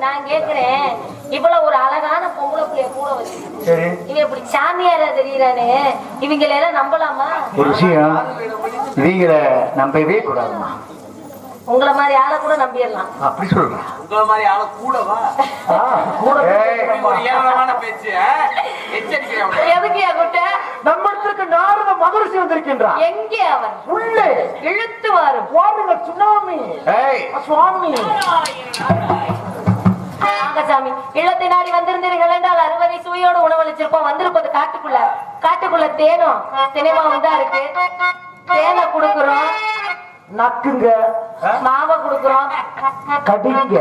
நான் கேக்குறேன், இவ்வளவு ஒரு அழகான பொம்பளை பிள்ளைய கூட வச்சு இவன் இப்படி சாமியாரா தெரியறானே, இவங்கள எல்லாம் நம்பலாமா? ஒரு விஷயம், இவங்கள நம்பவே கூடாதுமா. உங்களை மாதிரி ஆளை கூட நம்பிடலாம். அப்படி சொல்றேன். உங்களை மாதிரி ஆளை கூடவா? பேச்சு எதுக்கு குட்ட? நம்மளுக்கு நாரத மகரிஷி வந்திருக்கின்றார். எங்கே அவர்? உள்ளே இழுத்து வரும் சுவாமி. சுவாமி சாமி, இல்லத்தை நாடி வந்திருந்தீர்கள் என்றால் அறுவரை சுவையோடு உணவளிச்சிருப்போம். வந்திருப்பது காட்டுக்குள்ள. காட்டுக்குள்ள தேனும் சினிமாவும் தான் இருக்கு. தேனை குடுக்குறோம், நக்குங்க, மாவை குடுக்குறோம், கடிங்க.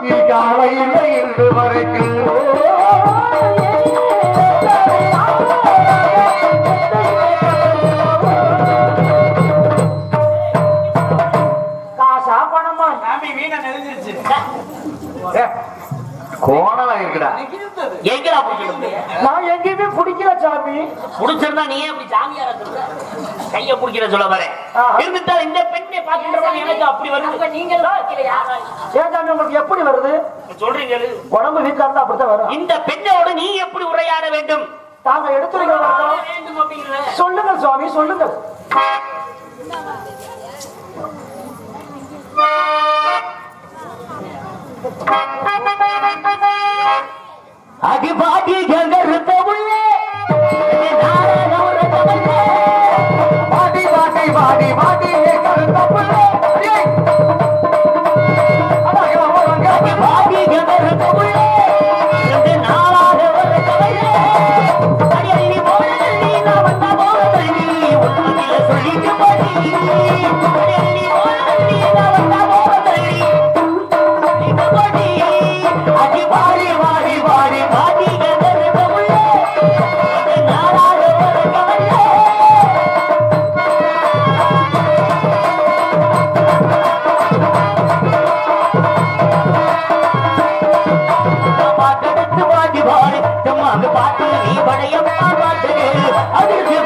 நீ காலையில் இன்று வரைக்கும் காசா பணமா சாமி வீணை நெருங்கிருச்சு. கோணலா இருக்குடா. எங்கடா பிடிக்கிறது? நான் எங்கேயுமே பிடிக்கல சாமி. புடிச்சிருந்தா நீ அப்படி சாமியார சொல்ற கைய புடிக்கிற சொல்ல வர இருந்துட்டா இந்த பெண்ணை பாக்கின்றவன் எனக்கு அப்படி வருது. அப்ப நீங்களும் வைக்கலையா? ஏன் சாமி உங்களுக்கு எப்படி வருது? சொல்றீங்க உடம்பு வீக்கா இருந்தா அப்படித்தான் வரும். இந்த பெண்ணோட நீ எப்படி உரையாட வேண்டும் தாங்க எடுத்துருங்க வேண்டும் அப்படிங்கிற சொல்லுங்கள் சுவாமி சொல்லுங்கள். அடிபாடி கருத்த உள்ளே வாடி வாடி வாடி வாடி கருத்தப்புள்ளே. அடிபாடி கருத்த உள்ளே நாளாக ஒரு கவலை அடி போனி நான் வந்த போனி உன்னில சொல்லிட்டு போடி அடி போனி நான் வந்த போனி சொல்லிட்டு போடி அடி வாடி வாடி வாடி வாடி கருத்த உள்ளே நாளாக ஒரு கவலை பாட்டெடுத்து வாடி வாடி தம்மாங்க பாட்டு நீ படையப்பா பாட்டு அதுக்கு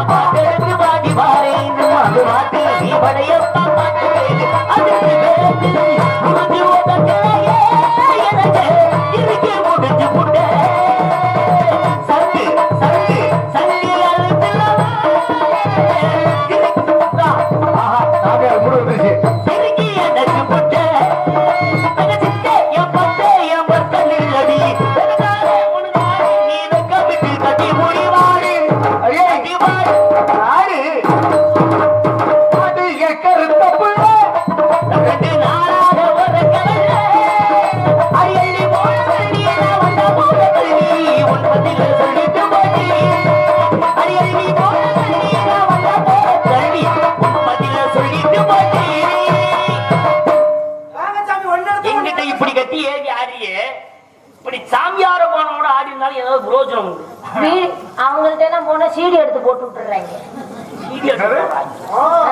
பாட்டெடுத்து வாடி வாடி தம்மாங்க பாட்டு நீ படையப்பா பாட்டு அதுக்கு முடிஞ்சு ஓட்டத்திலேயே எனக்கு இதுக்கு முடிஞ்சு புட்ட சங்கு சங்கு சங்கு சிறுகி எனக்கு புட்ட சித்தே என் பத்தே என் பத்தல் இல்லடி உனக்கு நீ கவிட்டு கட்டி முடிவாடு கட்டிவாடு ரெண்டு நாளாக ஒரு கவலை அரியள்ளி போன நீ வந்த போன நீ உன் பதில சொல்லிட்டு போடி அரியள்ளி போன நீ வந்த போன நீ உன் பதில சொல்லிட்டு போடி வாங்க சாமி, ஒண்ணு எங்கிட்ட இப்படி கட்டி ஏறி ஆடியே இப்படி சாமியார போனோட ஆடி இருந்தாலும் ஏதாவது புரோஜனம் உண்டு அவங்கள்ட்ட எல்லாம் போனா சீடி எடுத்து போட்டு விட்டுறாங்க.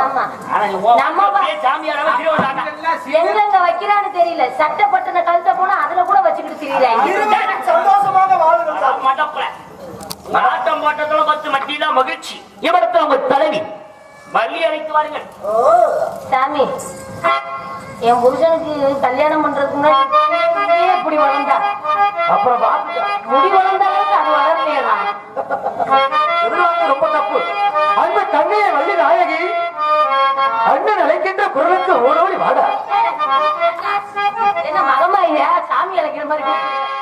ஆமா. ஆனா நீ நம்ம சாமியாராவே திருவிழாட்டா எங்கெங்க வைக்கிறான்னு தெரியல. சட்டப்பட்டன கழுத்த போனா அதுல கூட வச்சுக்கிட்டு திரியறாங்க. சந்தோஷமாக வாழுங்க சாமி. மடப்புல ஆட்டம் போட்டதோட பத்து மட்டியில மகிழ்ச்சி இவரத்தை உங்க தலைவி வள்ளி அழைத்து வாருங்கள். சாமி, என் புருஷனுக்கு கல்யாணம் பண்றதுக்கு முன்னாடி இப்படி வளர்ந்தா அப்புறம் பாத்துக்க. முடி வளர்ந்த அளவுக்கு அது வளரலையா? எதிர்பார்த்து ரொம்ப தப்பு. அந்த கண்ணையை வள்ளி நாயகி அண்ணன் அழைக்கின்ற குரலுக்கு ஓடோடி வாடா. என்ன மகமாயியா சாமி அழைக்கிற மாதிரி கூப்பிடுறீங்க?